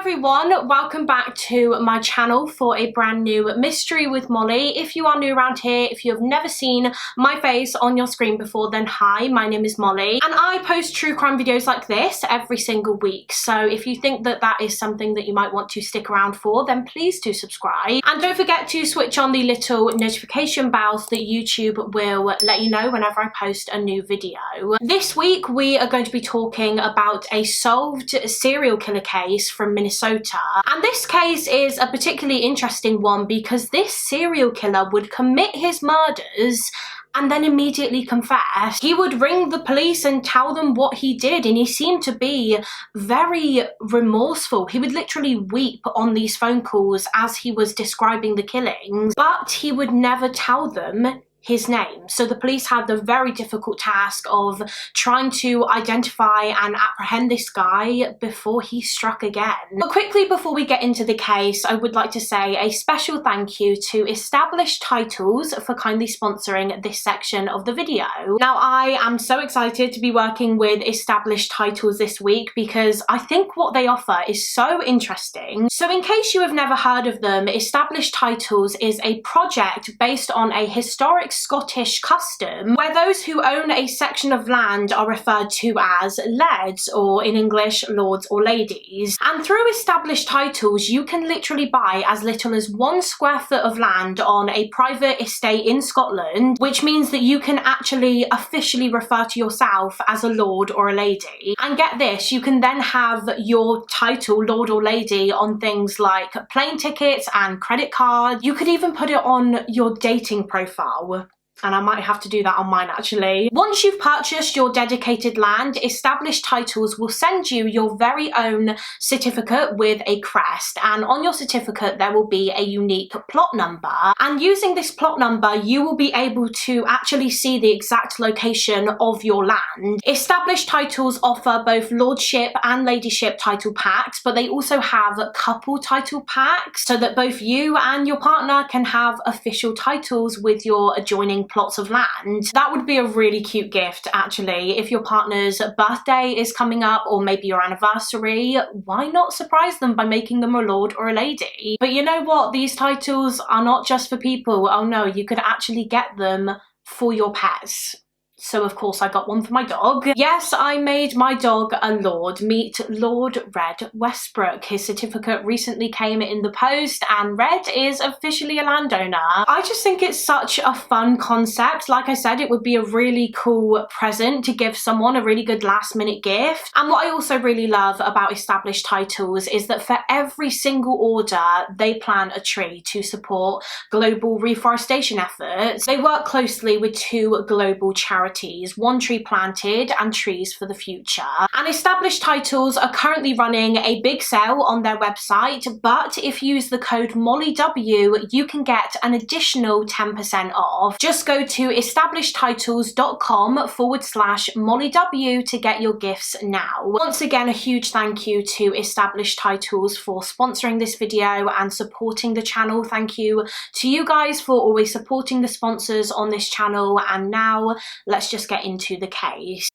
everyone, welcome back to my channel for a brand new mystery with Molly. If you are new around here, if you have never seen my face on your screen before, then hi, my name is Molly and I post true crime videos like this every single week. So if you think that that is something that you might want to stick around for, then please do subscribe and don't forget to switch on the little notification bell so that YouTube will let you know whenever I post a new video. This week we are going to be talking about a solved serial killer case from Minnesota, and this case is a particularly interesting one because this serial killer would commit his murders and then immediately confess. He would ring the police and tell them what he did, and he seemed to be very remorseful. He would literally weep on these phone calls as he was describing the killings, but he would never tell them his name. So the police had the very difficult task of trying to identify and apprehend this guy before he struck again. But quickly before we get into the case, I would like to say a special thank you to Established Titles for kindly sponsoring this section of the video. Now I am so excited to be working with Established Titles this week because I think what they offer is so interesting. So in case you have never heard of them, Established Titles is a project based on a historic Scottish custom where those who own a section of land are referred to as lairds, or in English, lords or ladies. And through Established Titles, you can literally buy as little as 1 square foot of land on a private estate in Scotland, which means that you can actually officially refer to yourself as a lord or a lady. And get this, you can then have your title, lord or lady, on things like plane tickets and credit cards. You could even put it on your dating profile. And I might have to do that on mine actually. Once you've purchased your dedicated land, Established Titles will send you your very own certificate with a crest, and on your certificate there will be a unique plot number, and using this plot number you will be able to actually see the exact location of your land. Established Titles offer both lordship and ladyship title packs, but they also have couple title packs so that both you and your partner can have official titles with your adjoining plots of land. That would be a really cute gift actually. If your partner's birthday is coming up, or maybe your anniversary, why not surprise them by making them a lord or a lady? But you know what, these titles are not just for people. Oh no, you could actually get them for your pets. So of course I got one for my dog. Yes, I made my dog a lord. Meet Lord Red Westbrook. His certificate recently came in the post and Red is officially a landowner. I just think it's such a fun concept. Like I said, it would be a really cool present to give someone, a really good last minute gift. And what I also really love about Established Titles is that for every single order they plant a tree to support global reforestation efforts. They work closely with 2 global charities, One Tree Planted and Trees for the Future. And Established Titles are currently running a big sale on their website, but if you use the code mollie.w you can get an additional 10% off. Just go to establishedtitles.com/mollie.w to get your gifts now. Once again, a huge thank you to Established Titles for sponsoring this video and supporting the channel. Thank you to you guys for always supporting the sponsors on this channel, and now let's just get into the case.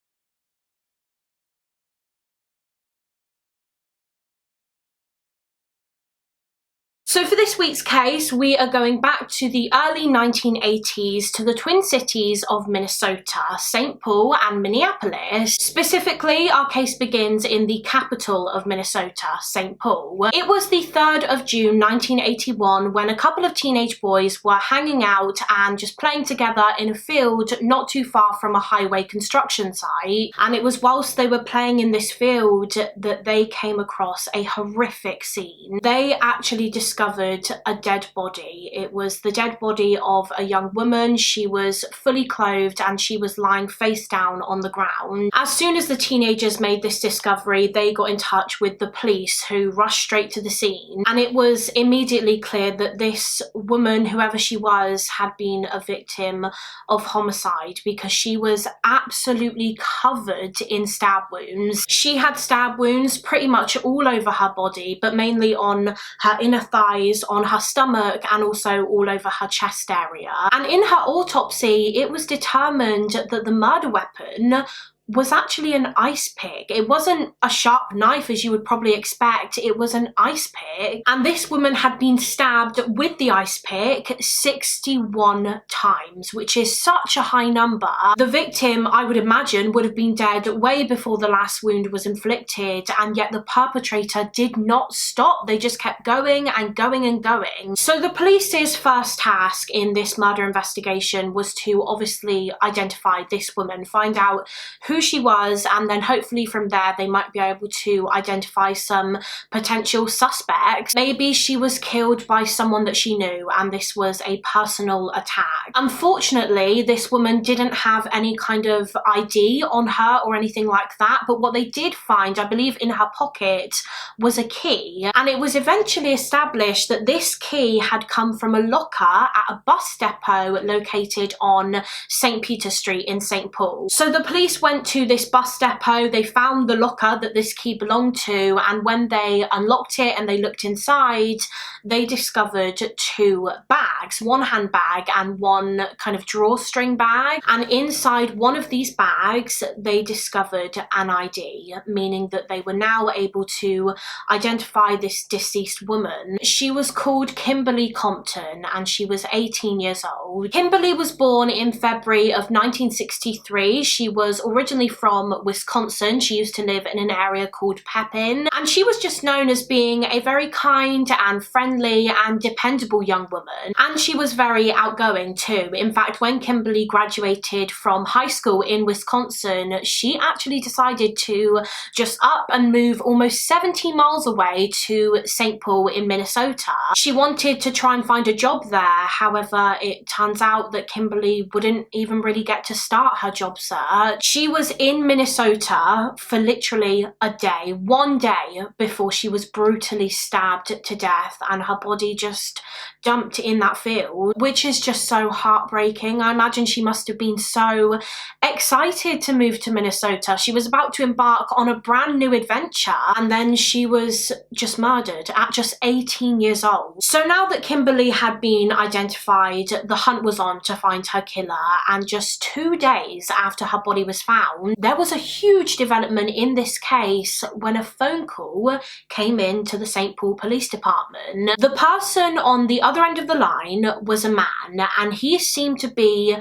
So for this week's case, we are going back to the early 1980s to the twin cities of Minnesota, St. Paul and Minneapolis. Specifically, our case begins in the capital of Minnesota, St. Paul. It was the 3rd of June 1981 when a couple of teenage boys were hanging out and just playing together in a field not too far from a highway construction site. And it was whilst they were playing in this field that they came across a horrific scene. They actually discovered a dead body. It was the dead body of a young woman. She was fully clothed and she was lying face down on the ground. As soon as the teenagers made this discovery, they got in touch with the police, who rushed straight to the scene. And it was immediately clear that this woman, whoever she was, had been a victim of homicide because she was absolutely covered in stab wounds. She had stab wounds pretty much all over her body, but mainly on her inner thigh, on her stomach, and also all over her chest area. And in her autopsy, it was determined that the murder weapon was actually an ice pick. It wasn't a sharp knife as you would probably expect, it was an ice pick. And this woman had been stabbed with the ice pick 61 times, which is such a high number. The victim, I would imagine, would have been dead way before the last wound was inflicted, and yet the perpetrator did not stop. They just kept going and going and going. So the police's first task in this murder investigation was to obviously identify this woman, find out who she was, and then hopefully from there they might be able to identify some potential suspects. Maybe she was killed by someone that she knew and this was a personal attack. Unfortunately, this woman didn't have any kind of ID on her or anything like that, but what they did find, I believe in her pocket, was a key, and it was eventually established that this key had come from a locker at a bus depot located on St. Peter Street in St. Paul. So the police went to this bus depot, they found the locker that this key belonged to, and when they unlocked it and they looked inside, they discovered two bags, one handbag and one kind of drawstring bag. And inside one of these bags, they discovered an ID, meaning that they were now able to identify this deceased woman. She was called Kimberly Compton and she was 18 years old. Kimberly was born in February of 1963. She was originally from Wisconsin. She used to live in an area called Pepin, and she was just known as being a very kind and friendly and dependable young woman, and she was very outgoing too. In fact, when Kimberly graduated from high school in Wisconsin, she actually decided to just up and move almost 70 miles away to St. Paul in Minnesota. She wanted to try and find a job there. However, it turns out that Kimberly wouldn't even really get to start her job search. She was in Minnesota for literally a day, one day, before she was brutally stabbed to death and her body just dumped in that field, which is just so heartbreaking. I imagine she must have been so excited to move to Minnesota. She was about to embark on a brand new adventure, and then she was just murdered at just 18 years old. So now that Kimberly had been identified, the hunt was on to find her killer, and just 2 days after her body was found, there was a huge development in this case when a phone call came in to the St. Paul Police Department. The person on the other end of the line was a man, and he seemed to be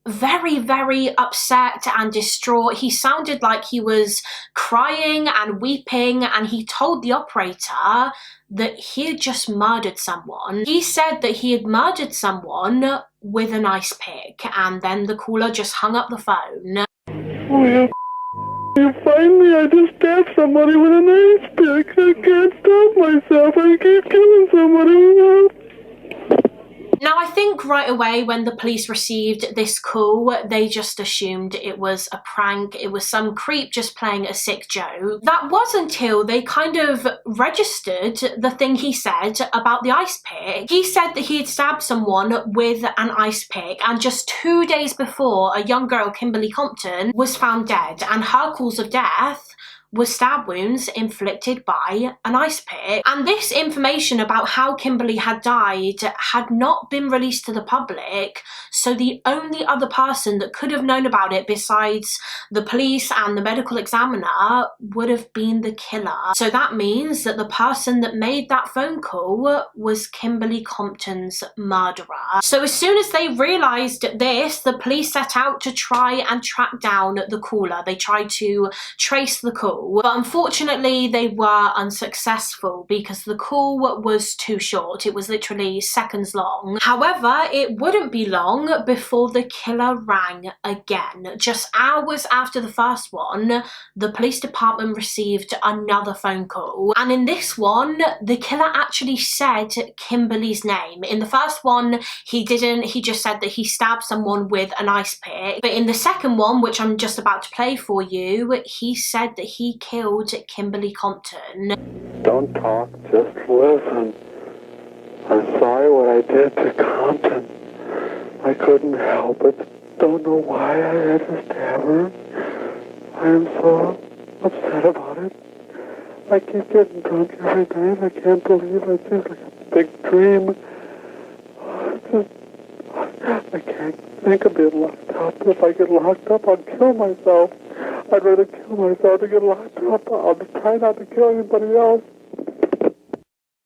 very, very upset and distraught. He sounded like he was crying and weeping, and he told the operator that he had just murdered someone. He said that he had murdered someone with an ice pick, and then the caller just hung up the phone. Oh, you find me? I just stabbed somebody with an ice pick. I can't stop myself. I keep killing somebody. Now, I think right away when the police received this call, they just assumed it was a prank. It was some creep just playing a sick joke. That was until they kind of registered the thing he said about the ice pick. He said that he had stabbed someone with an ice pick, and just 2 days before, a young girl, Kimberly Compton, was found dead, and her cause of death was stab wounds inflicted by an ice pick. And this information about how Kimberly had died had not been released to the public, so the only other person that could have known about it besides the police and the medical examiner would have been the killer. So that means that the person that made that phone call was Kimberly Compton's murderer. So as soon as they realised this, the police set out to try and track down the caller. They tried to trace the call, but unfortunately they were unsuccessful because the call was too short. It was literally seconds long. However, it wouldn't be long before the killer rang again. Just hours after the first one, the police department received another phone call, and in this one the killer actually said Kimberly's name. In the first one he didn't, he just said that he stabbed someone with an ice pick, but in the second one, which I'm just about to play for you, he said that he killed Kimberly Compton. Don't talk, just listen. I'm sorry what I did to Compton. I couldn't help it. Don't know why I had to stab her. I am so upset about it. I keep getting drunk every night. I can't believe it. It's just like a big dream. I can't think of being locked up. If I get locked up, I'll kill myself. I'd rather kill myself to get locked up. I'll try not to kill anybody else.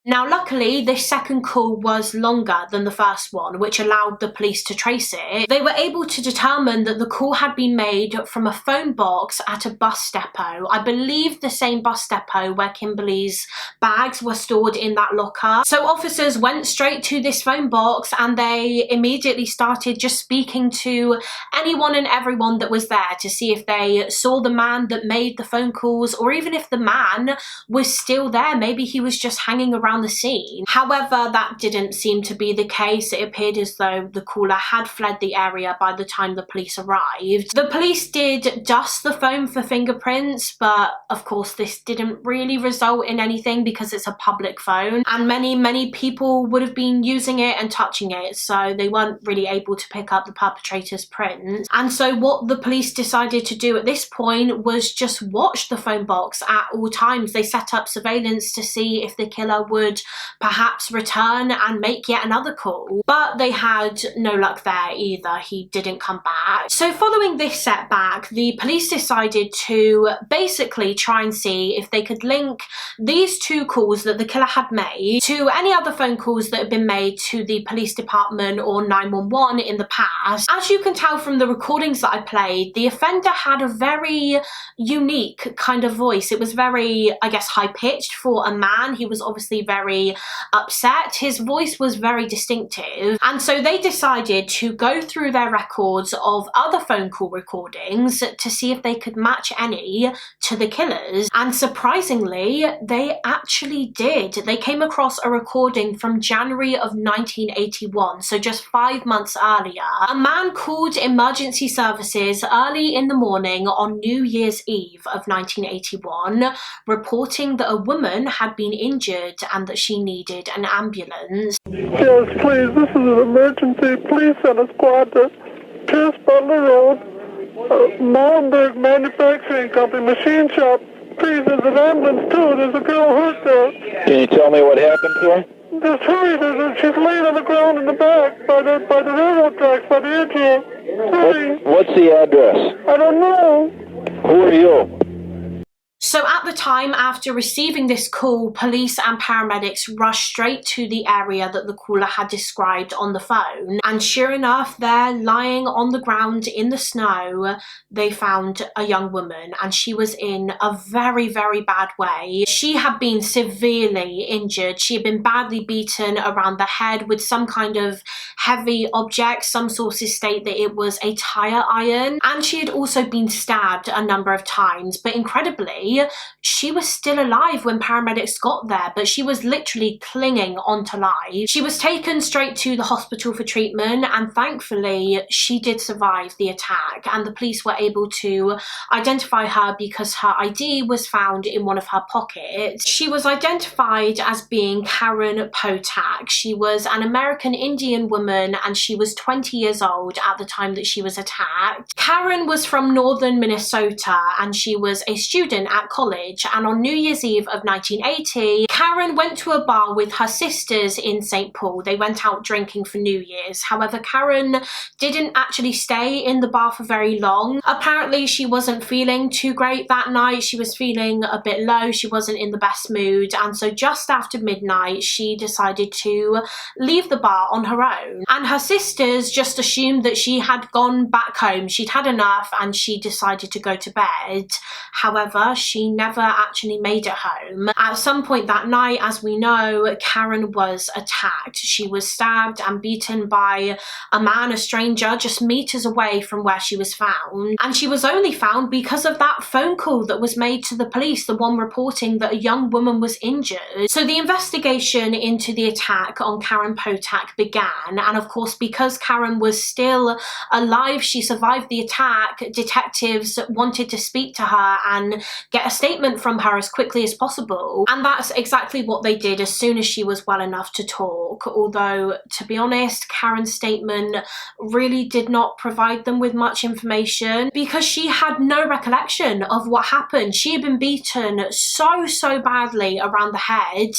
Now, luckily, this second call was longer than the first one, which allowed the police to trace it. They were able to determine that the call had been made from a phone box at a bus depot. I believe the same bus depot where Kimberly's bags were stored in that locker. So officers went straight to this phone box and they immediately started just speaking to anyone and everyone that was there to see if they saw the man that made the phone calls, or even if the man was still there. Maybe he was just hanging around the scene. However, that didn't seem to be the case. It appeared as though the caller had fled the area by the time the police arrived. The police did dust the phone for fingerprints, but of course this didn't really result in anything because it's a public phone and many people would have been using it and touching it, so they weren't really able to pick up the perpetrator's prints. And so what the police decided to do at this point was just watch the phone box at all times. They set up surveillance to see if the killer would perhaps return and make yet another call, but they had no luck there either. He didn't come back. So following this setback, the police decided to basically try and see if they could link these two calls that the killer had made to any other phone calls that had been made to the police department or 911 in the past. As you can tell from the recordings that I played, the offender had a very unique kind of voice. It was very, I guess, high-pitched for a man. He was obviously very upset. His voice was very distinctive, and so they decided to go through their records of other phone call recordings to see if they could match any to the killer's, and surprisingly they actually did. They came across a recording from January of 1981, so just 5 months earlier. A man called emergency services early in the morning on New Year's Eve of 1981, reporting that a woman had been injured and that she needed an ambulance. Yes, please, this is an emergency. Please send a squad to Pierce Butler Road, Mollenberg Manufacturing Company, machine shop. Please, there's an ambulance too. There's a girl hurt there. Can you tell me what happened to her? Just hurry, she's laying on the ground in the back by the railroad tracks, by the edge here. Hurry. What's the address? I don't know. Who are you? So at the time after receiving this call, police and paramedics rushed straight to the area that the caller had described on the phone. And sure enough, there, lying on the ground in the snow, they found a young woman, and she was in a very, very bad way. She had been severely injured. She had been badly beaten around the head with some kind of heavy object. Some sources state that it was a tire iron, and she had also been stabbed a number of times. But incredibly, she was still alive when paramedics got there, but she was literally clinging onto life. She was taken straight to the hospital for treatment, and thankfully she did survive the attack, and the police were able to identify her because her ID was found in one of her pockets. She was identified as being Karen Potack. She was an American Indian woman, and she was 20 years old at the time that she was attacked. Karen was from northern Minnesota, and she was a student at college, and on New Year's Eve of 1980, Karen went to a bar with her sisters in St. Paul. They went out drinking for New Year's. However, Karen didn't actually stay in the bar for very long. Apparently, she wasn't feeling too great that night. She was feeling a bit low. She wasn't in the best mood, and so just after midnight, she decided to leave the bar on her own. And her sisters just assumed that she had gone back home. She'd had enough, and she decided to go to bed. However, she never actually made it home. At some point that night, as we know, Karen was attacked. She was stabbed and beaten by a man, a stranger, just meters away from where she was found. And she was only found because of that phone call that was made to the police, the one reporting that a young woman was injured. So the investigation into the attack on Karen Potack began, and of course, because Karen was still alive, she survived the attack, detectives wanted to speak to her and get get a statement from her as quickly as possible. And that's exactly what they did as soon as she was well enough to talk. Although, to be honest, Karen's statement really did not provide them with much information because she had no recollection of what happened. She had been beaten so badly around the head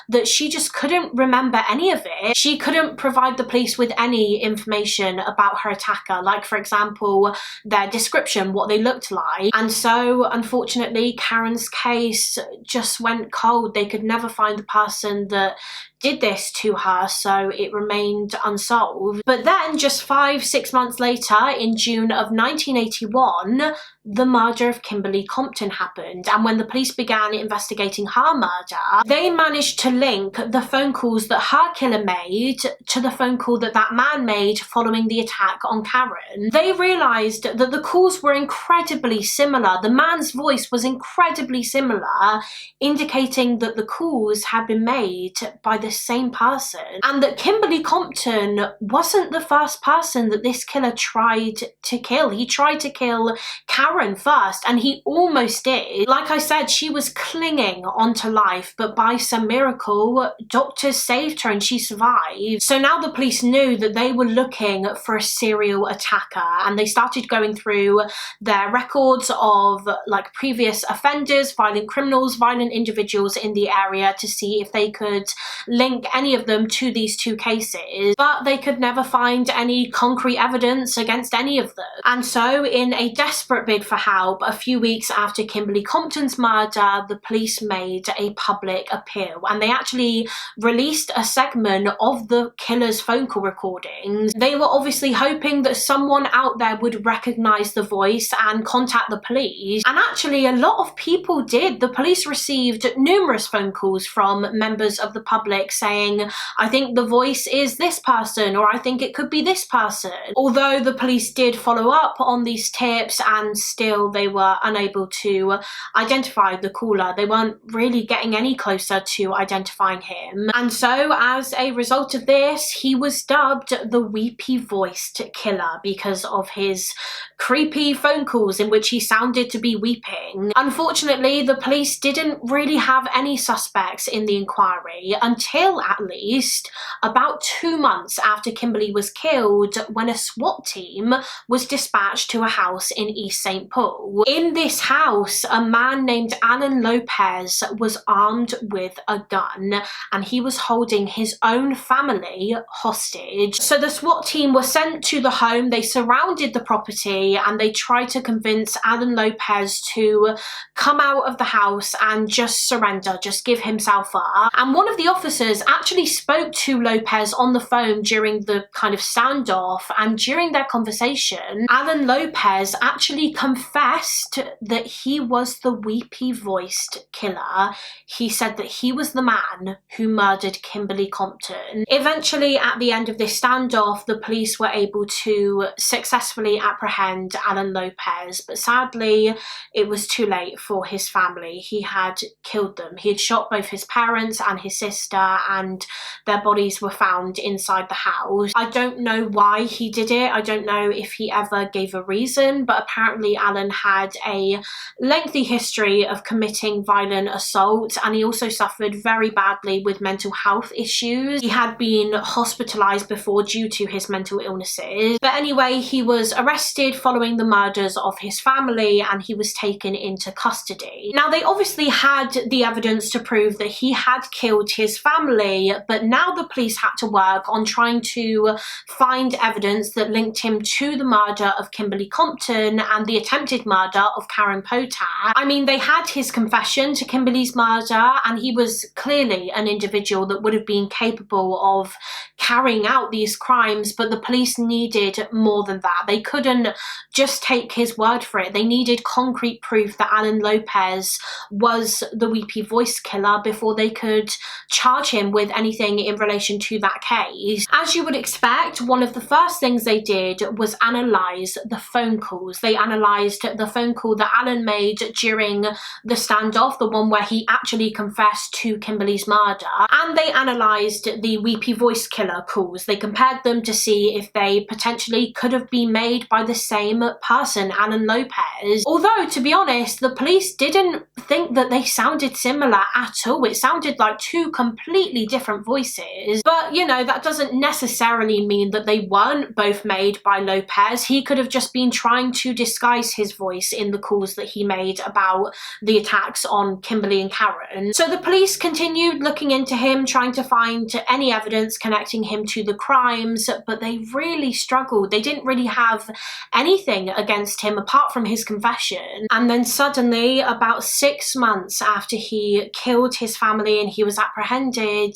that she just couldn't remember any of it. She couldn't provide the police with any information about her attacker, like for example their description, what they looked like. And so unfortunately Karen's case just went cold. They could never find the person that did this to her, so it remained unsolved. But then just 5-6 months later, in June of 1981, the murder of Kimberly Compton happened, and when the police began investigating her murder, they managed to link the phone calls that her killer made to the phone call that that man made following the attack on Karen. They realised that the calls were incredibly similar. The man's voice was incredibly similar, indicating that the calls had been made by the same person, and that Kimberly Compton wasn't the first person that this killer tried to kill. He tried to kill Karen first, and he almost did. Like I said, she was clinging onto life, but by some miracle, doctors saved her and she survived. So now the police knew that they were looking for a serial attacker, and they started going through their records of like previous offenders, violent criminals, violent individuals in the area to see if they could link any of them to these two cases, but they could never find any concrete evidence against any of them. And so in a desperate bid for help, a few weeks after Kimberly Compton's murder, the police made a public appeal, and they actually released a segment of the killer's phone call recordings. They were obviously hoping that someone out there would recognize the voice and contact the police, and actually a lot of people did. The police received numerous phone calls from members of the public saying, I think the voice is this person, or I think it could be this person. Although the police did follow up on these tips, and still they were unable to identify the caller. They weren't really getting any closer to identifying him. And so as a result of this, he was dubbed the weepy voiced killer because of his creepy phone calls in which he sounded to be weeping. Unfortunately, the police didn't really have any suspects in the inquiry until at least about 2 months after Kimberly was killed, when a SWAT team was dispatched to a house in East St. Paul. In this house, a man named Alan Lopez was armed with a gun, and he was holding his own family hostage. So the SWAT team was sent to the home. They surrounded the property and they tried to convince Alan Lopez to come out of the house and just surrender, just give himself up. And one of the officers actually spoke to Lopez on the phone during the kind of standoff, and during their conversation, Alan Lopez actually confessed that he was the weepy voiced killer. He said that he was the man who murdered Kimberly Compton. Eventually, at the end of this standoff, the police were able to successfully apprehend Alan Lopez, but sadly it was too late for his family. He had killed them. He had shot both his parents and his sister, and their bodies were found inside the house. I don't know why he did it. I don't know if he ever gave a reason, but apparently Alan had a lengthy history of committing violent assault, and he also suffered very badly with mental health issues. He had been hospitalized before due to his mental illnesses. But anyway, he was arrested following the murders of his family, and he was taken into custody. Now, they obviously had the evidence to prove that he had killed his family, but now the police had to work on trying to find evidence that linked him to the murder of Kimberly Compton and the attempted murder of Karen Potack. I mean, they had his confession to Kimberly's murder, and he was clearly an individual that would have been capable of carrying out these crimes, but the police needed more than that. They couldn't just take his word for it. They needed concrete proof that Alan Lopez was the weepy voice killer before they could charge him with anything in relation to that case. As you would expect, one of the first things they did was analyse the phone calls. They analysed analysed the phone call that Alan made during the standoff, the one where he actually confessed to Kimberly's murder, and they analysed the weepy voice killer calls. They compared them to see if they potentially could have been made by the same person, Alan Lopez. Although, to be honest, the police didn't think that they sounded similar at all. It sounded like two completely different voices. But, you know, that doesn't necessarily mean that they weren't both made by Lopez. He could have just been trying to disguise his voice in the calls that he made about the attacks on Kimberly and Karen. So the police continued looking into him, trying to find any evidence connecting him to the crimes, but they really struggled. They didn't really have anything against him apart from his confession. And then suddenly, about 6 months after he killed his family and he was apprehended,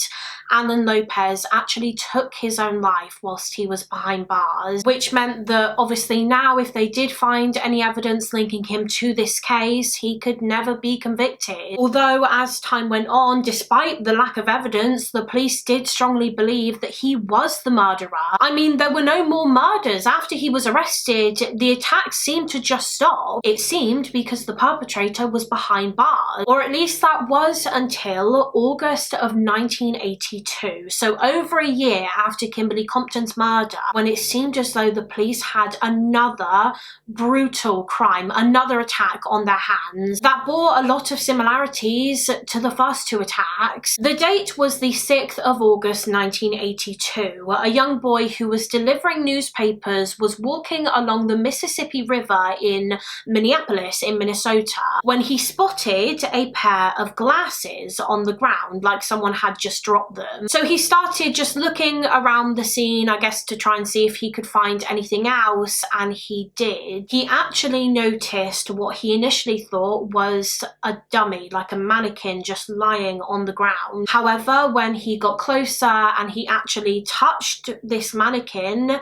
Alan Lopez actually took his own life whilst he was behind bars, which meant that obviously now if they did find any evidence linking him to this case, he could never be convicted. Although as time went on, despite the lack of evidence, the police did strongly believe that he was the murderer. I mean, there were no more murders. After he was arrested, the attacks seemed to just stop. It seemed because the perpetrator was behind bars, or at least that was until August of 1982. So over a year after Kimberly Compton's murder, when it seemed as though the police had another brutal crime, another attack on their hands that bore a lot of similarities to the first two attacks. The date was the 6th of August 1982. A young boy who was delivering newspapers was walking along the Mississippi River in Minneapolis in Minnesota when he spotted a pair of glasses on the ground, like someone had just dropped them. So he started just looking around the scene, I guess, to try and see if he could find anything else, and he did. He actually noticed what he initially thought was a dummy, like a mannequin just lying on the ground. However, when he got closer and he actually touched this mannequin,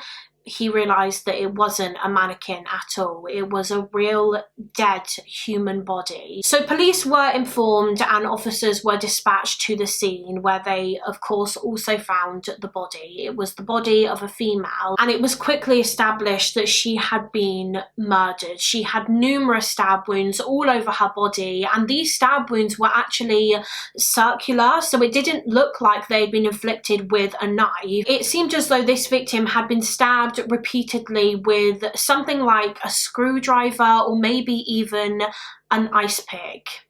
he realised that it wasn't a mannequin at all. It was a real dead human body. So police were informed and officers were dispatched to the scene, where they of course also found the body. It was the body of a female, and it was quickly established that she had been murdered. She had numerous stab wounds all over her body, and these stab wounds were actually circular, so it didn't look like they'd been inflicted with a knife. It seemed as though this victim had been stabbed repeatedly with something like a screwdriver or maybe even an ice pick.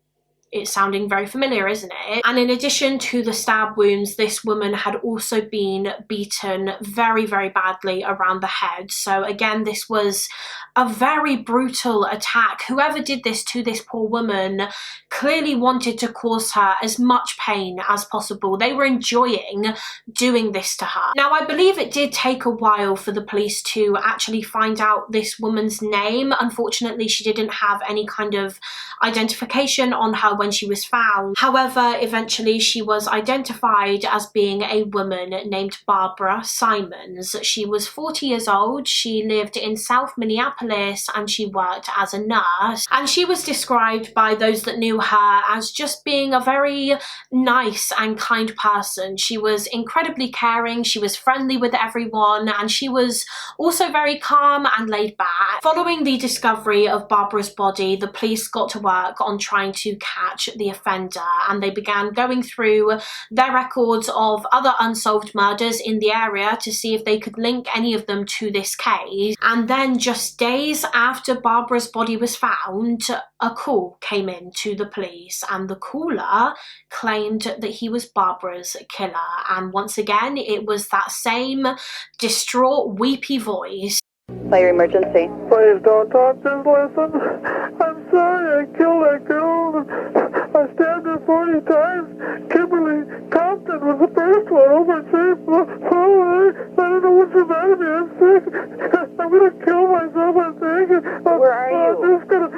It's sounding very familiar, isn't it? And in addition to the stab wounds, this woman had also been beaten very, very badly around the head. So again, this was a very brutal attack. Whoever did this to this poor woman clearly wanted to cause her as much pain as possible. They were enjoying doing this to her. Now, I believe it did take a while for the police to actually find out this woman's name. Unfortunately, she didn't have any kind of identification on her when she was found. However, eventually she was identified as being a woman named Barbara Simons. She was 40 years old. She lived in South Minneapolis and she worked as a nurse. And she was described by those that knew her as just being a very nice and kind person. She was incredibly caring, she was friendly with everyone, and she was also very calm and laid back. Following the discovery of Barbara's body, the police got to work on trying to catch the offender, and they began going through their records of other unsolved murders in the area to see if they could link any of them to this case. And then just days after Barbara's body was found, a call came in to the police, and the caller claimed that he was Barbara's killer. And once again, it was that same distraught, weepy voice. Fire emergency. Please don't talk, just listen. I'm sorry I killed that girl. I stabbed her 40 times. Kimberly Compton was the first one. Oh my God. I don't know what's the matter with me. I'm sick. I'm gonna kill myself, I think. Where are you? I'm just gonna...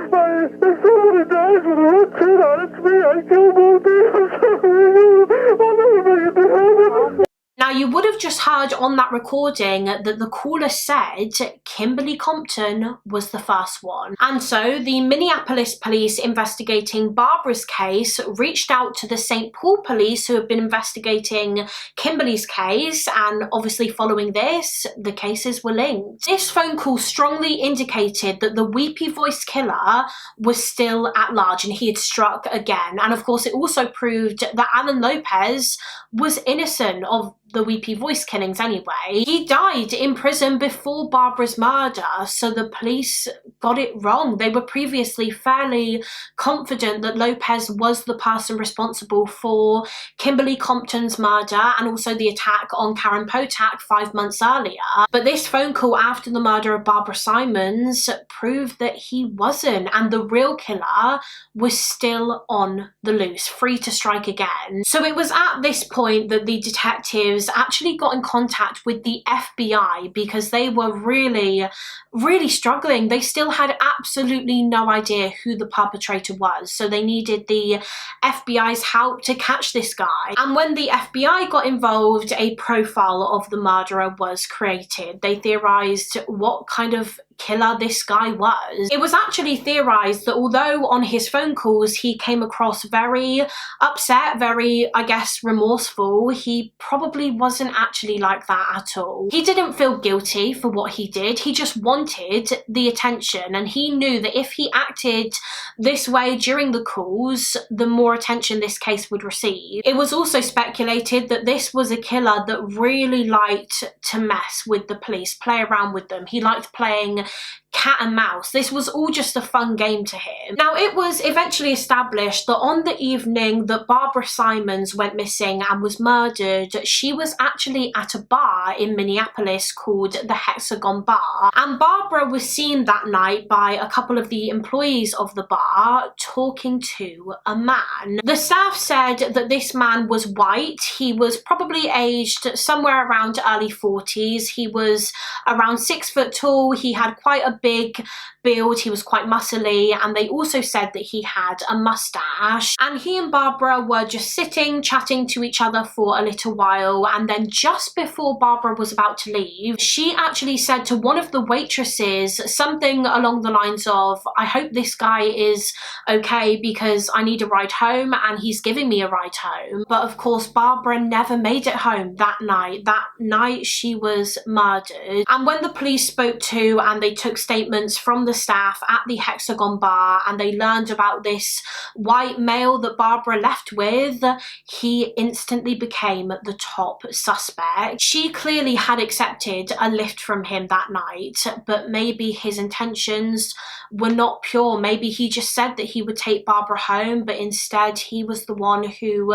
if somebody dies with a red kid on, it's me. I killed both of them. I'm sorry. I'll never make it to heaven. Now, you would have just heard on that recording that the caller said Kimberly Compton was the first one. And so the Minneapolis police investigating Barbara's case reached out to the St. Paul police who have been investigating Kimberly's case, and obviously following this, the cases were linked. This phone call strongly indicated that the weepy voice killer was still at large and he had struck again. And of course it also proved that Alan Lopez was innocent of the weepy voice killings anyway. He died in prison before Barbara's murder, so the police got it wrong. They were previously fairly confident that Lopez was the person responsible for Kimberly Compton's murder and also the attack on Karen Potack 5 months earlier. But this phone call after the murder of Barbara Simons proved that he wasn't, and the real killer was still on the loose, free to strike again. So it was at this point that the detectives actually got in contact with the FBI because they were really struggling. They still had absolutely no idea who the perpetrator was, so they needed the FBI's help to catch this guy. And when the FBI got involved, a profile of the murderer was created. They theorized what kind of killer this guy was. It was actually theorized that although on his phone calls he came across very upset, very, I guess, remorseful, he probably wasn't actually like that at all. He didn't feel guilty for what he did, he just wanted the attention, and he knew that if he acted this way during the calls, the more attention this case would receive. It was also speculated that this was a killer that really liked to mess with the police, play around with them. He liked playing cat and mouse. This was all just a fun game to him. Now, it was eventually established that on the evening that Barbara Simons went missing and was murdered, she was actually at a bar in Minneapolis called the Hexagon Bar, and Barbara was seen that night by a couple of the employees of the bar talking to a man. The staff said that this man was white. He was probably aged somewhere around early 40s. He was around 6 foot tall. He had quite a big build, he was quite muscly, and they also said that he had a mustache. And he and Barbara were just sitting chatting to each other for a little while, and then just before Barbara was about to leave, she actually said to one of the waitresses something along the lines of, "I hope this guy is okay because I need a ride home and he's giving me a ride home." But of course Barbara never made it home that night. That night she was murdered. And when the police spoke to and they took statements from the staff at the Hexagon Bar and they learned about this white male that Barbara left with, he instantly became the top suspect. She clearly had accepted a lift from him that night, but maybe his intentions were not pure. Maybe he just said that he would take Barbara home, but instead he was the one who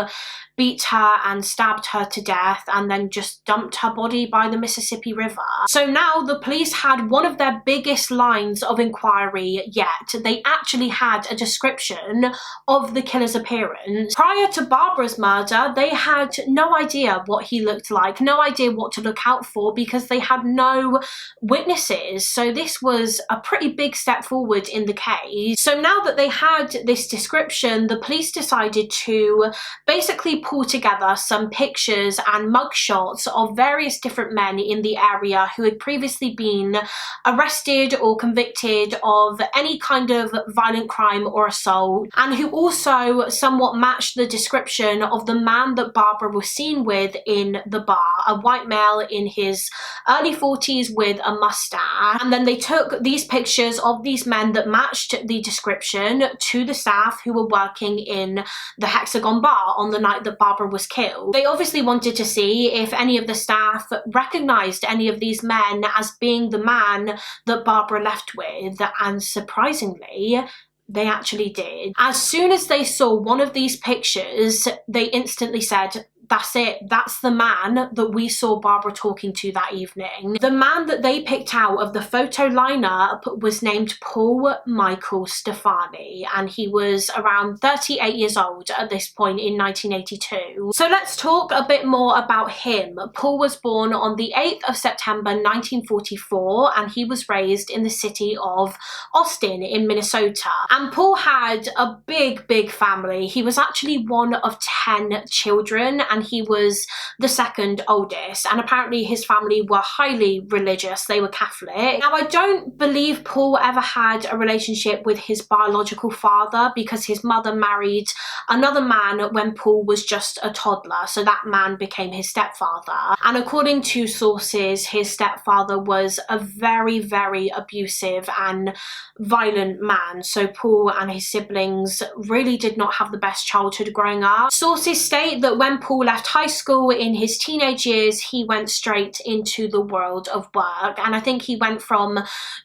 beat her and stabbed her to death and then just dumped her body by the Mississippi River. So now the police had one of their biggest lines of inquiry yet. They actually had a description of the killer's appearance. Prior to Barbara's murder, they had no idea what he looked like, no idea what to look out for because they had no witnesses. So this was a pretty big step forward in the case. So now that they had this description, the police decided to basically pull together some pictures and mugshots of various different men in the area who had previously been arrested or convicted of any kind of violent crime or assault, and who also somewhat matched the description of the man that Barbara was seen with in the bar, a white male in his early 40s with a mustache. And then they took these pictures of these men that matched the description to the staff who were working in the Hexagon Bar on the night that Barbara was killed. They obviously wanted to see if any of the staff recognized any of these men as being the man that Barbara left with, and surprisingly, they actually did. As soon as they saw one of these pictures, they instantly said, "That's it, that's the man that we saw Barbara talking to that evening." The man that they picked out of the photo lineup was named Paul Michael Stefani, and he was around 38 years old at this point in 1982. So let's talk a bit more about him. Paul was born on the 8th of September 1944, and he was raised in the city of Austin in Minnesota. And Paul had a big family. He was actually one of 10 children, and he was the second oldest, and apparently his family were highly religious. They were Catholic. Now, I don't believe Paul ever had a relationship with his biological father because his mother married another man when Paul was just a toddler, so that man became his stepfather. And according to sources, his stepfather was a very, very abusive and violent man, so Paul and his siblings really did not have the best childhood growing up. Sources state that when Paul left high school in his teenage years, he went straight into the world of work, and I think he went from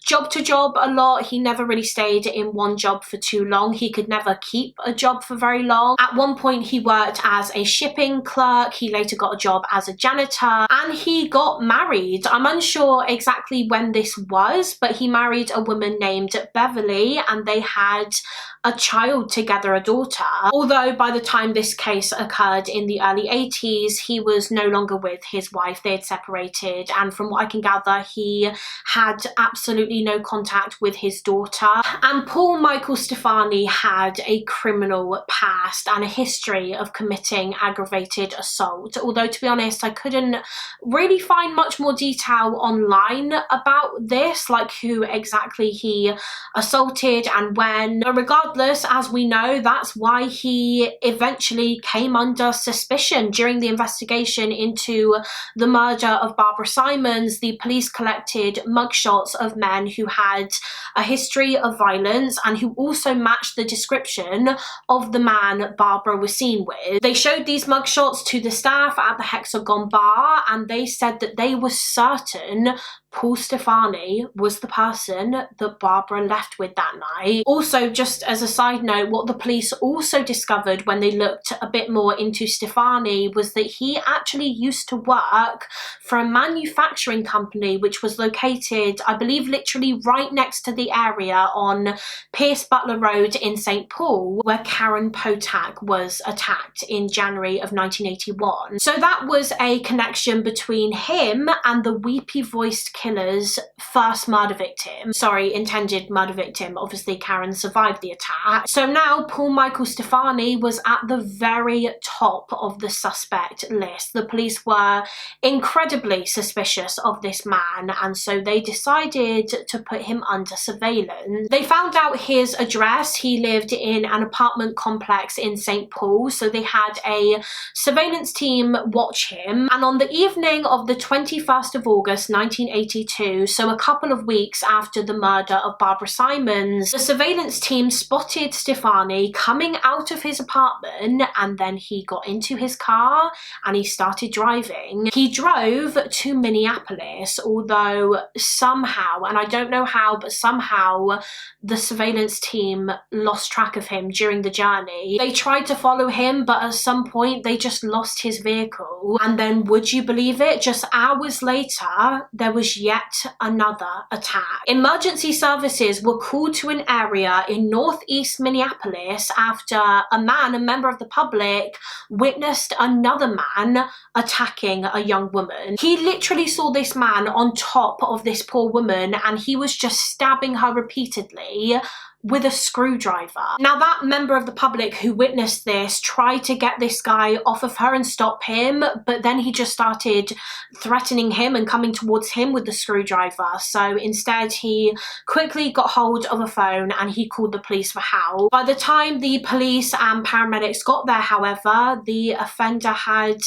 job to job a lot. He never really stayed in one job for too long. He could never keep a job for very long. At one point he worked as a shipping clerk, he later got a job as a janitor, and he got married. I'm unsure exactly when this was, but he married a woman named Beverly, and they had a child together, a daughter. Although by the time this case occurred in the early 80s, he was no longer with his wife. They had separated, and from what I can gather, he had absolutely no contact with his daughter. And Paul Michael Stefani had a criminal past and a history of committing aggravated assault. Although, to be honest, I couldn't really find much more detail online about this, like who exactly he assaulted and when. But regardless, as we know, that's why he eventually came under suspicion. During the investigation into the murder of Barbara Simons, the police collected mugshots of men who had a history of violence and who also matched the description of the man Barbara was seen with. They showed these mugshots to the staff at the Hexagon Bar, and they said that they were certain Paul Stefani was the person that Barbara left with that night. Also, just as a side note, what the police also discovered when they looked a bit more into Stefani was that he actually used to work for a manufacturing company which was located, I believe, literally right next to the area on Pierce Butler Road in St. Paul, where Karen Potack was attacked in January of 1981. So that was a connection between him and the weepy-voiced killer's first murder victim. Sorry, intended murder victim. Obviously, Karen survived the attack. So now Paul Michael Stefani was at the very top of the suspect list. The police were incredibly suspicious of this man, and so they decided to put him under surveillance. They found out his address. He lived in an apartment complex in St. Paul, so they had a surveillance team watch him. And on the evening of the 21st of August 1982, so a couple of weeks after the murder of Barbara Simons, the surveillance team spotted Stefani coming out of his apartment, and then he got into his car and he started driving. He drove to Minneapolis, although somehow, and I don't know how, but somehow the surveillance team lost track of him during the journey. They tried to follow him, but at some point they just lost his vehicle. And then, would you believe it, just hours later, there was yet another attack. Emergency services were called to an area in northeast Minneapolis after a man, a member of the public, witnessed another man attacking a young woman. He literally saw this man on top of this poor woman, and he was just stabbing her repeatedly with a screwdriver. Now, that member of the public who witnessed this tried to get this guy off of her and stop him, but then he just started threatening him and coming towards him with the screwdriver. So instead, he quickly got hold of a phone and he called the police for help. By the time the police and paramedics got there, however, the offender had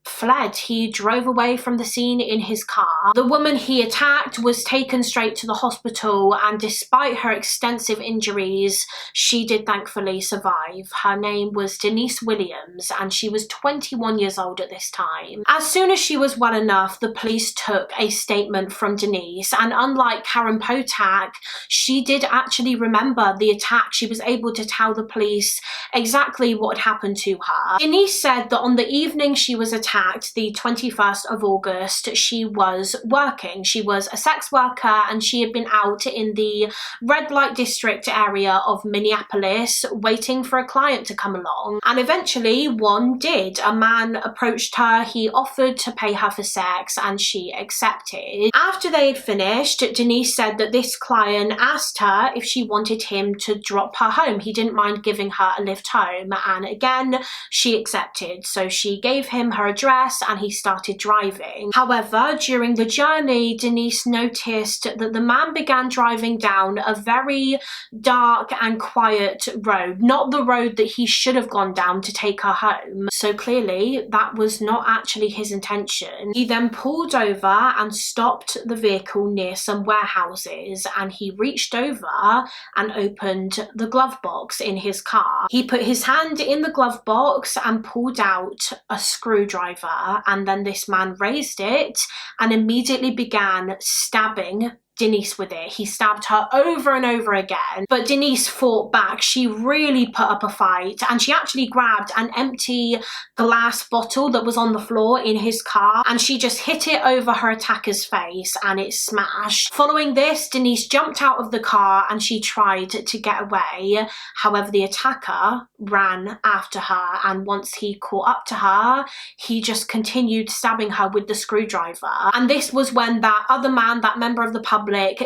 fled. He drove away from the scene in his car. The woman he attacked was taken straight to the hospital, and despite her extensive injuries, she did thankfully survive. Her name was Denise Williams, and she was 21 years old at this time. As soon as she was well enough, the police took a statement from Denise, and unlike Karen Potack, she did actually remember the attack. She was able to tell the police exactly what had happened to her. Denise said that on the evening she was attacked, attacked the 21st of August, she was working. She was a sex worker and she had been out in the red light district area of Minneapolis waiting for a client to come along. And eventually one did. A man approached her, he offered to pay her for sex and she accepted. After they had finished, Denise said that this client asked her if she wanted him to drop her home. He didn't mind giving her a lift home, and again she accepted. So she gave him her address and he started driving. However, during the journey, Denise noticed that the man began driving down a very dark and quiet road, not the road that he should have gone down to take her home. So clearly that was not actually his intention. He then pulled over and stopped the vehicle near some warehouses, and he reached over and opened the glove box in his car. He put his hand in the glove box and pulled out a screwdriver, and then this man raised it and immediately began stabbing Denise with it. He stabbed her over and over again, but Denise fought back. She really put up a fight, and she actually grabbed an empty glass bottle that was on the floor in his car and she just hit it over her attacker's face and it smashed. Following this, Denise jumped out of the car and she tried to get away. However, the attacker ran after her, and once he caught up to her, he just continued stabbing her with the screwdriver. And this was when that other man, that member of the public,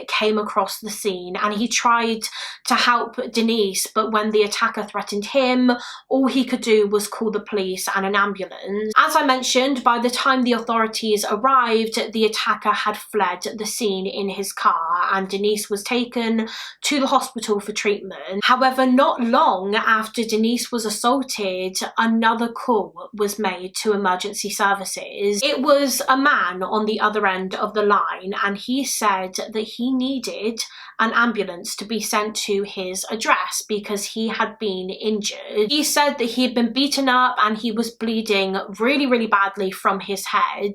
came across the scene, and he tried to help Denise, but when the attacker threatened him, all he could do was call the police and an ambulance. As I mentioned, by the time the authorities arrived, the attacker had fled the scene in his car, and Denise was taken to the hospital for treatment. However, not long after Denise was assaulted, another call was made to emergency services. It was a man on the other end of the line, and he said that he needed an ambulance to be sent to his address because he had been injured. He said that he had been beaten up and he was bleeding really badly from his head.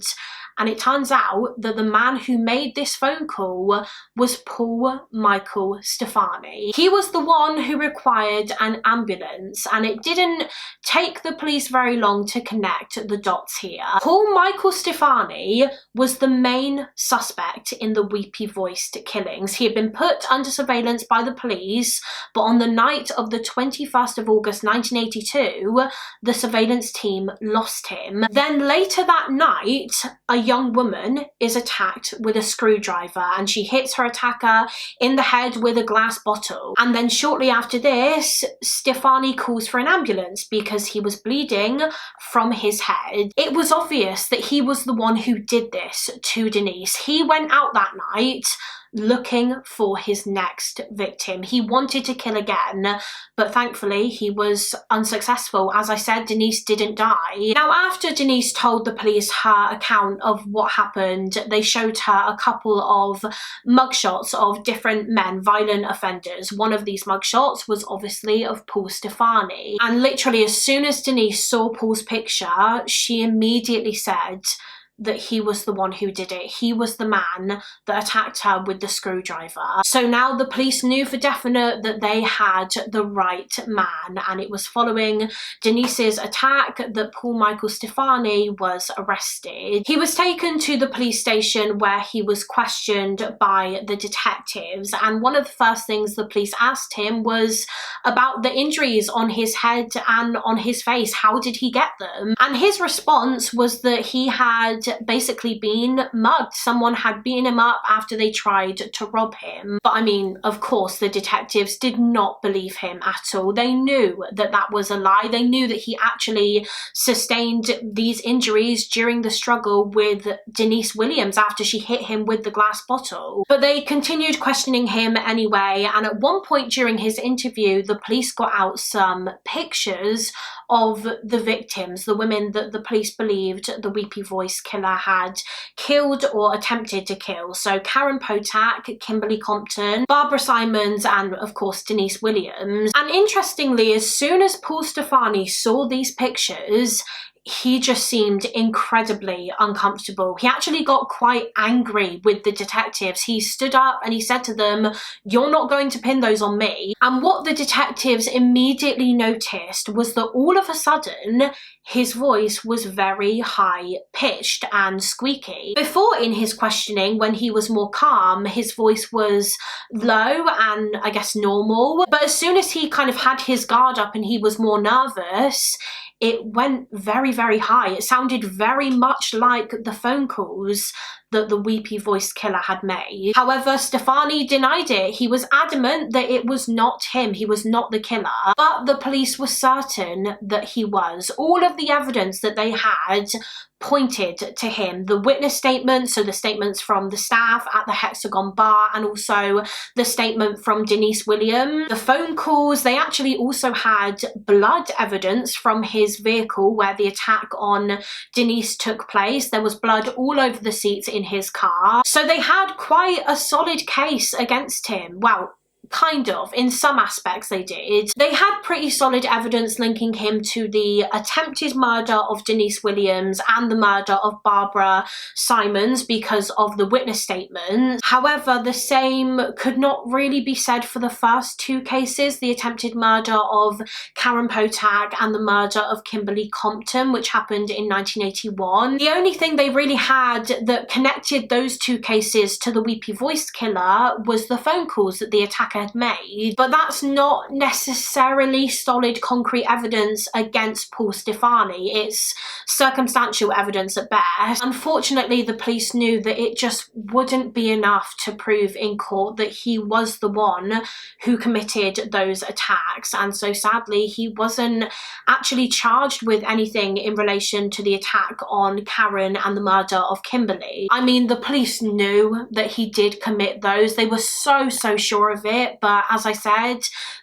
And it turns out that the man who made this phone call was Paul Michael Stefani. He was the one who required an ambulance, and it didn't take the police very long to connect the dots here. Paul Michael Stefani was the main suspect in the weepy-voiced killings. He had been put under surveillance by the police, but on the night of the 21st of August 1982, the surveillance team lost him. Then later that night, a young woman is attacked with a screwdriver and she hits her attacker in the head with a glass bottle. And then shortly after this, Stefani calls for an ambulance because he was bleeding from his head. It was obvious that he was the one who did this to Denise. He went out that night looking for his next victim. He wanted to kill again, but thankfully he was unsuccessful. As I said, Denise didn't die. Now, after Denise told the police her account of what happened, they showed her a couple of mugshots of different men, violent offenders. One of these mugshots was obviously of Paul Stefani. And literally as soon as Denise saw Paul's picture, she immediately said that he was the one who did it. He was the man that attacked her with the screwdriver. So now the police knew for definite that they had the right man, and it was following Denise's attack that Paul Michael Stefani was arrested. He was taken to the police station where he was questioned by the detectives, and one of the first things the police asked him was about the injuries on his head and on his face. How did he get them? And his response was that he had basically been mugged. Someone had beaten him up after they tried to rob him. But I mean, of course, the detectives did not believe him at all. They knew that that was a lie. They knew that he actually sustained these injuries during the struggle with Denise Williams after she hit him with the glass bottle. But they continued questioning him anyway, and at one point during his interview, the police got out some pictures of the victims, the women that the police believed the weepy voice killer had killed or attempted to kill. So Karen Potack, Kimberly Compton, Barbara Simons, and of course Denise Williams. And interestingly, as soon as Paul Stefani saw these pictures, he just seemed incredibly uncomfortable. He actually got quite angry with the detectives. He stood up and he said to them, "You're not going to pin those on me." And what the detectives immediately noticed was that all of a sudden, his voice was very high-pitched and squeaky. Before, in his questioning, when he was more calm, his voice was low and I guess normal. But as soon as he kind of had his guard up and he was more nervous, it went very, very high. It sounded very much like the phone calls that the weepy-voiced killer had made. However, Stefani denied it. He was adamant that it was not him. He was not the killer. But the police were certain that he was. All of the evidence that they had pointed to him. The witness statements, so the statements from the staff at the Hexagon Bar, and also the statement from Denise Williams. The phone calls, they actually also had blood evidence from his vehicle where the attack on Denise took place. There was blood all over the seats in his car. So they had quite a solid case against him. Well, kind of, in some aspects they did. They had pretty solid evidence linking him to the attempted murder of Denise Williams and the murder of Barbara Simons because of the witness statements. However, the same could not really be said for the first two cases, the attempted murder of Karen Potack and the murder of Kimberly Compton, which happened in 1981. The only thing they really had that connected those two cases to the weepy-voiced killer was the phone calls that the attacker had made, but that's not necessarily solid concrete evidence against Paul Stefani. It's circumstantial evidence at best. Unfortunately, the police knew that it just wouldn't be enough to prove in court that he was the one who committed those attacks, and so sadly he wasn't actually charged with anything in relation to the attack on Karen and the murder of Kimberly. I mean, the police knew that he did commit those. They were so sure of it, but as I said,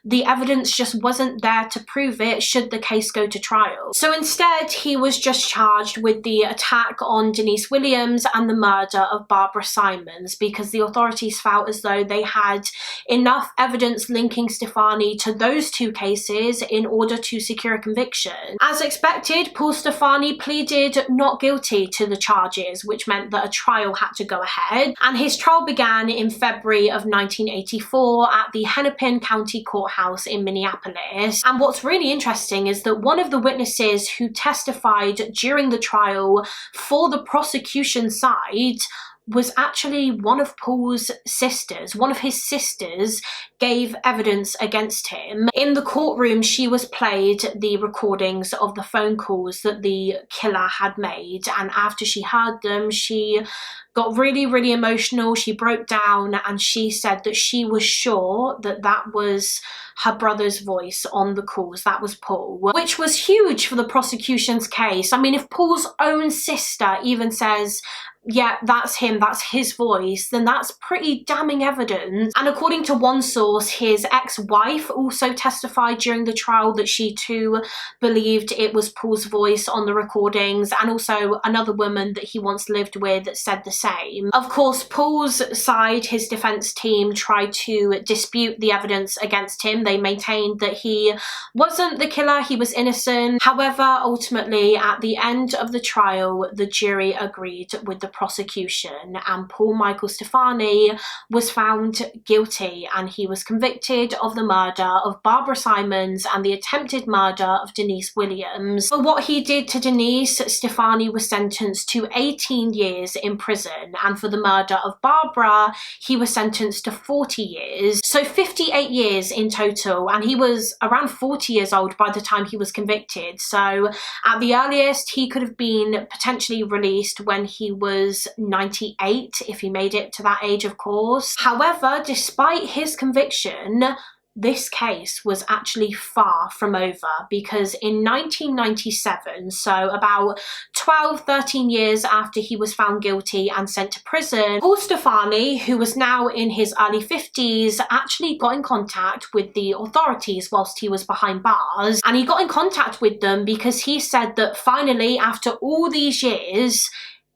the evidence just wasn't there to prove it should the case go to trial. So instead, he was just charged with the attack on Denise Williams and the murder of Barbara Simons because the authorities felt as though they had enough evidence linking Stefani to those two cases in order to secure a conviction. As expected, Paul Stefani pleaded not guilty to the charges, which meant that a trial had to go ahead, and his trial began in February of 1984 at the Hennepin County Courthouse in Minneapolis. And what's really interesting is that one of the witnesses who testified during the trial for the prosecution side was actually one of Paul's sisters. One of his sisters gave evidence against him. In the courtroom, she was played the recordings of the phone calls that the killer had made, and after she heard them, she got really emotional. She broke down and she said that she was sure that that was her brother's voice on the calls. That was Paul, which was huge for the prosecution's case. I mean, if Paul's own sister even says, yeah, that's him, that's his voice, then that's pretty damning evidence. And according to one source, his ex-wife also testified during the trial that she too believed it was Paul's voice on the recordings, and also another woman that he once lived with said the same. Of course, Paul's side, his defense team, tried to dispute the evidence against him. They maintained that he wasn't the killer, he was innocent. However, ultimately, at the end of the trial, the jury agreed with the prosecution, and Paul Michael Stefani was found guilty, and he was convicted of the murder of Barbara Simons and the attempted murder of Denise Williams. For what he did to Denise, Stefani was sentenced to 18 years in prison, and for the murder of Barbara, he was sentenced to 40 years. So 58 years in total, and he was around 40 years old by the time he was convicted. So at the earliest, he could have been potentially released when he was 98, if he made it to that age, of course. However, despite his conviction, this case was actually far from over, because in 1997, so about 13 years after he was found guilty and sent to prison, Paul Stefani, who was now in his early 50s, actually got in contact with the authorities whilst he was behind bars. And he got in contact with them because he said that finally, after all these years,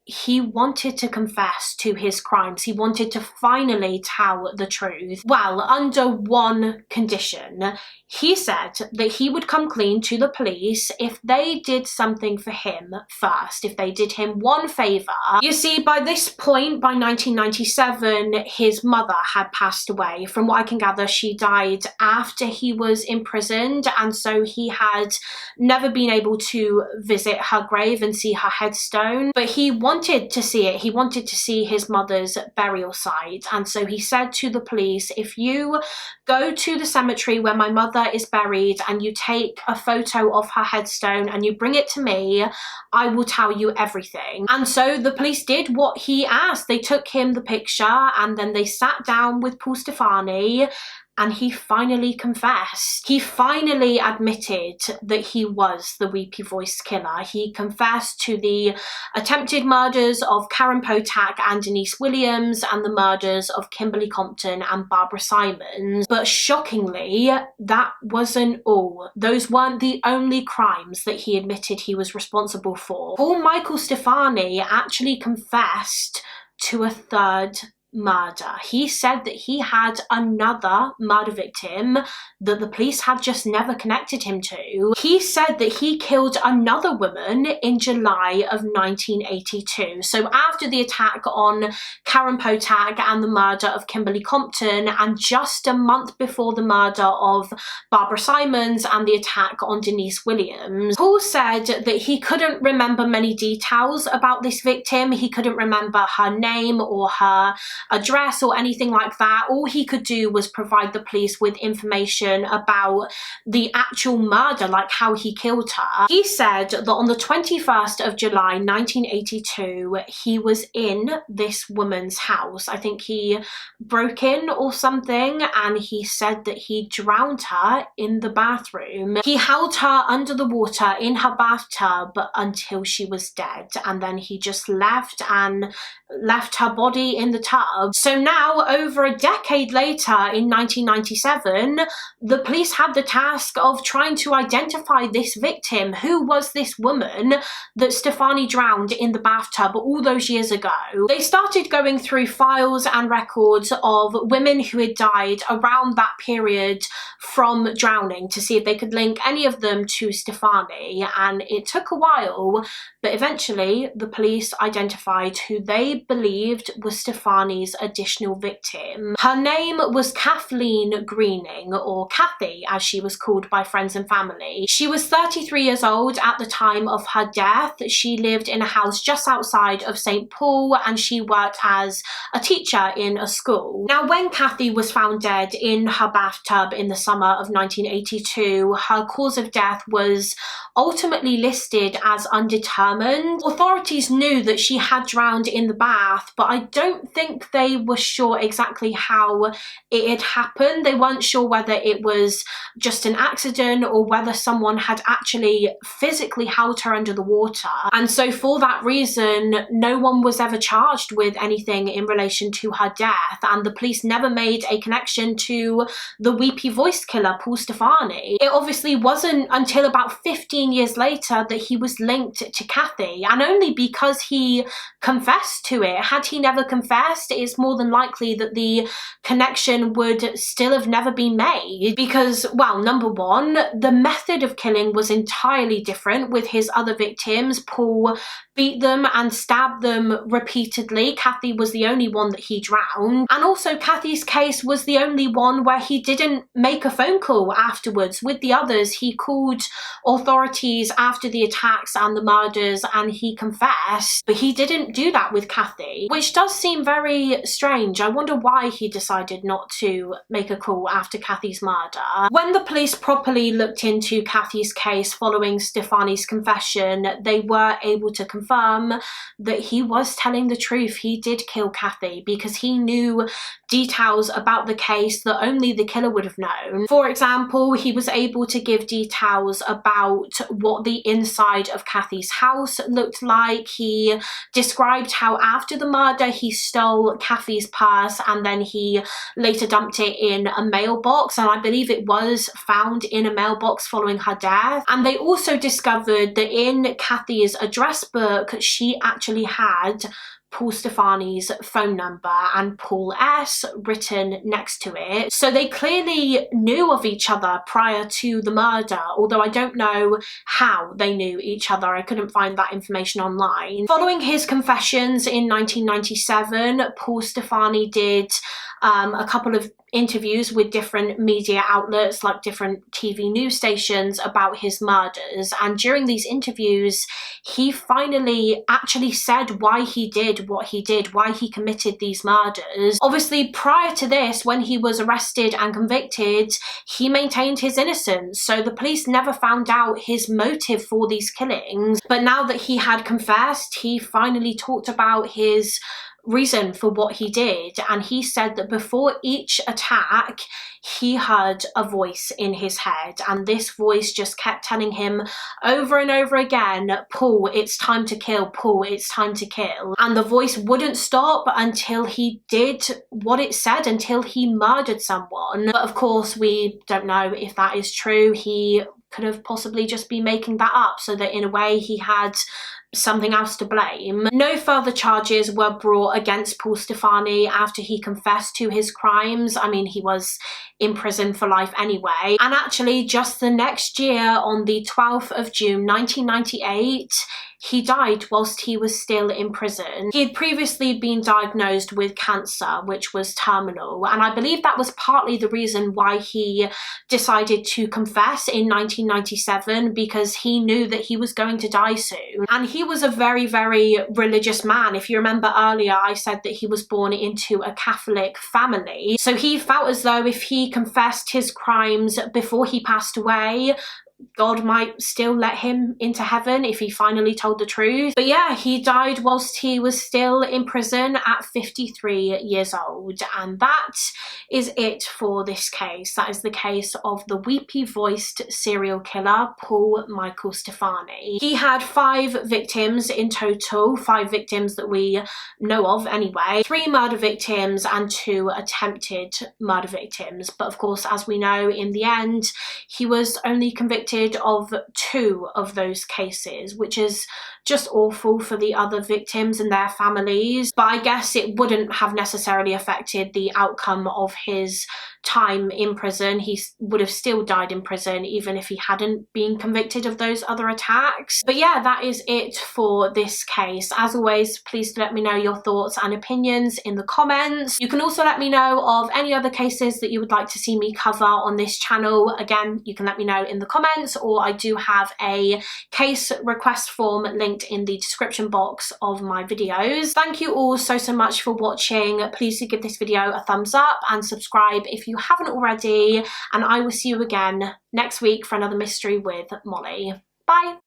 he wanted to confess to his crimes. He wanted to finally tell the truth. Well, under one condition. He said that he would come clean to the police if they did something for him first, if they did him one favour. You see, by this point, by 1997, his mother had passed away. From what I can gather, she died after he was imprisoned, and so he had never been able to visit her grave and see her headstone. But he wanted to see it. He wanted to see his mother's burial site, and so he said to the police, if you go to the cemetery where my mother is buried and you take a photo of her headstone and you bring it to me, I will tell you everything. And so the police did what he asked. They took him the picture and then they sat down with Paul Stefani, and he finally confessed. He finally admitted that he was the weepy voiced killer. He confessed to the attempted murders of Karen Potack and Denise Williams and the murders of Kimberly Compton and Barbara Simons. But shockingly, that wasn't all. Those weren't the only crimes that he admitted he was responsible for. Paul Michael Stefani actually confessed to a third murder. He said that he had another murder victim that the police had just never connected him to. He said that he killed another woman in July of 1982. So after the attack on Karen Potack and the murder of Kimberly Compton, and just a month before the murder of Barbara Simons and the attack on Denise Williams, Paul said that he couldn't remember many details about this victim. He couldn't remember her name or her address or anything like that. All he could do was provide the police with information about the actual murder, like how he killed her. He said that on the 21st of July 1982, he was in this woman's house. I think he broke in or something, and he said that he drowned her in the bathroom. He held her under the water in her bathtub until she was dead, and then he just left her body in the tub. So now, over a decade later, in 1997, the police had the task of trying to identify this victim. Who was this woman that Stefani drowned in the bathtub all those years ago? They started going through files and records of women who had died around that period from drowning to see if they could link any of them to Stefani, and it took a while, but eventually the police identified who they believed was Stefani's additional victim. Her name was Kathleen Greening, or Kathy as she was called by friends and family. She was 33 years old at the time of her death. She lived in a house just outside of St. Paul, and she worked as a teacher in a school. Now, when Kathy was found dead in her bathtub in the summer of 1982, her cause of death was ultimately listed as undetermined. Authorities knew that she had drowned in the bath, but I don't think they were sure exactly how it had happened. They weren't sure whether it was just an accident or whether someone had actually physically held her under the water. And so for that reason, no one was ever charged with anything in relation to her death, and the police never made a connection to the weepy voiced killer, Paul Stefani. It obviously wasn't until about 15 years later that he was linked to Kathy, and only because he confessed to it. Had he never confessed, it's more than likely that the connection would still have never been made, because, well, number one, the method of killing was entirely different with his other victims. Paul beat them and stabbed them repeatedly. Kathy was the only one that he drowned, and also Kathy's case was the only one where he didn't make a phone call afterwards. With the others, he called authorities after the attacks and the murders and he confessed, but he didn't do that with Kathy, which does seem very strange. I wonder why he decided not to make a call after Kathy's murder. When the police properly looked into Kathy's case following Stefani's confession, they were able to confirm that he was telling the truth. He did kill Kathy because he knew details about the case that only the killer would have known. For example, he was able to give details about what the inside of Kathy's house house looked like. He described how after the murder he stole Kathy's purse and then he later dumped it in a mailbox, and I believe it was found in a mailbox following her death. And they also discovered that in Kathy's address book she actually had Paul Stefani's phone number and Paul S written next to it. So they clearly knew of each other prior to the murder, although I don't know how they knew each other. I couldn't find that information online. Following his confessions in 1997, Paul Stefani did a couple of interviews with different media outlets, like different TV news stations, about his murders. And during these interviews, he finally actually said why he did what he did, why he committed these murders. Obviously, prior to this, when he was arrested and convicted, he maintained his innocence. So the police never found out his motive for these killings. But now that he had confessed, he finally talked about his reason for what he did, and he said that before each attack he heard a voice in his head, and this voice just kept telling him over and over again, Paul, it's time to kill, Paul, it's time to kill. And the voice wouldn't stop until he did what it said, until he murdered someone. But of course we don't know if that is true. He could have possibly just been making that up so that in a way he had something else to blame. No further charges were brought against Paul Stefani after he confessed to his crimes. I mean, he was in prison for life anyway. And actually, just the next year, on the 12th of June 1998, he died whilst he was still in prison. He had previously been diagnosed with cancer, which was terminal, and I believe that was partly the reason why he decided to confess in 1997, because he knew that he was going to die soon. And he was a very, very religious man. If you remember earlier, I said that he was born into a Catholic family. So he felt as though if he confessed his crimes before he passed away, God might still let him into heaven if he finally told the truth. But yeah, he died whilst he was still in prison at 53 years old. And that is it for this case. That is the case of the weepy-voiced serial killer, Paul Michael Stefani. He had 5 victims in total, 5 victims that we know of anyway, 3 murder victims and 2 attempted murder victims. But of course, as we know, in the end, he was only convicted of 2 of those cases, which is just awful for the other victims and their families. But I guess it wouldn't have necessarily affected the outcome of his time in prison. He would have still died in prison even if he hadn't been convicted of those other attacks. But yeah, that is it for this case. As always, please let me know your thoughts and opinions in the comments. You can also let me know of any other cases that you would like to see me cover on this channel. Again, you can let me know in the comments, or I do have a case request form linked in the description box of my videos. Thank you all so much for watching. Please do give this video a thumbs up and subscribe if you haven't already, and I will see you again next week for another mystery with Molly. Bye!